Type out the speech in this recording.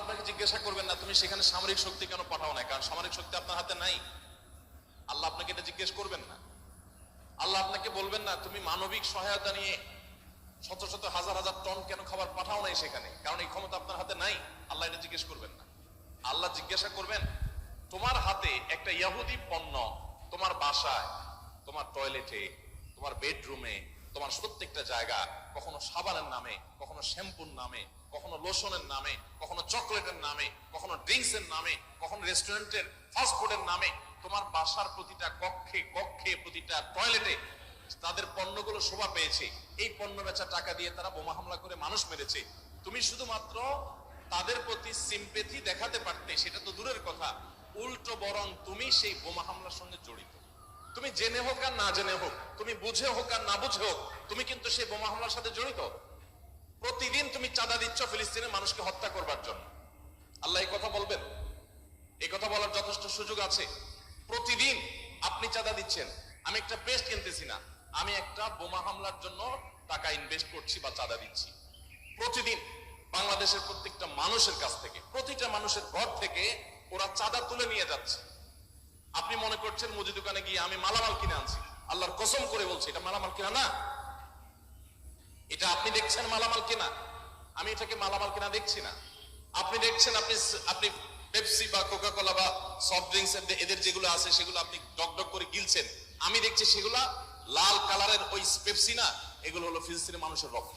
আপনাকে জিজ্ঞাসা করবেন না তুমি সেখানে সামরিক শক্তি কেন পাঠাও না, কারণ সামরিক শক্তি আপনার হাতে নাই। আল্লাহ আপনাকে এটা জিজ্ঞেস করবেন না। আল্লাহ আপনাকে বলবেন না তুমি মানবিক সহায়তা নিয়ে শত শত হাজার হাজার টন কেন খাবার পাঠাও নাই সেখানে, কারণ এই ক্ষমতা আপনার হাতে নাই। আল্লাহ এটা জিজ্ঞেস করবেন না। আল্লাহ জিজ্ঞাসা করবেন তোমার হাতে একটা ইহুদি পণ্য তোমার বাসায়, তোমার টয়লেটে, তোমার বেডরুমে, তোমার প্রত্যেকটা জায়গা, কখনো সাবানের নামে, কখনো শ্যাম্পুর নামে, কখনো লোশনের নামে, কখনো চকলেটের নামে, কখনো ড্রিঙ্কস এর নামে, কখনো রেস্টুরেন্টের ফাস্ট ফুডের নামে, তোমার বাসার প্রতিটা কক্ষে কক্ষে প্রতিটা টয়লেটে তাদের পণ্যগুলো শোভা পেয়েছে। এই পণ্য বেচা টাকা দিয়ে তারা বোমা হামলা করে মানুষ মেরেছে। তুমি শুধুমাত্র তাদের প্রতি সিম্পেথি দেখাতে পারতে, সেটা তো দূরের কথা, উল্টো বরং তুমি সেই বোমা হামলার সঙ্গে জড়িত। তুমি জেনে হোক আর না জেনে হোক, তুমি বুঝে হোক আর না বুঝে হোক, তুমি কিন্তু সেই বোমা হামলার সাথে জড়িত। প্রতিদিন তুমি চাঁদা দিচ্ছ ফিলিস্তিনের মানুষকে হত্যা করবার জন্য। আল্লাহ এই কথা বলবেন? এই কথা বলার যথেষ্ট সুযোগ আছে? প্রতিদিন আপনি চাঁদা দিচ্ছেন। আমি একটা পেস্ট কিনতেছি না, আমি একটা বোমা হামলার জন্য টাকা ইনভেস্ট করছি বা চাঁদা দিচ্ছি। প্রতিদিন বাংলাদেশের প্রত্যেকটা মানুষের কাছ থেকে, প্রতিটা মানুষের ঘর থেকে ওরা চাঁদা তুলে নিয়ে যাচ্ছে। আপনি মনে করছেন মুদি দোকানে গিয়ে আমি মালামাল কিনে আনছি। আল্লাহর কসম করে বলছি এটা মালামাল কিনা না। এটা আপনি দেখছেন মালামাল কিনা, আমি এটাকে মালামাল কিনা দেখছি না। আপনি দেখছেন আপনি পেপসি বা কোকা কোলা বা সফট ড্রিঙ্কস এদের যেগুলো আছে সেগুলো আপনি ডক করে গিলছেন। আমি দেখছি সেগুলা লাল কালারের ওই পেপসি না, এগুলো হলো ফিলিস্তিনের মানুষের রক্ত।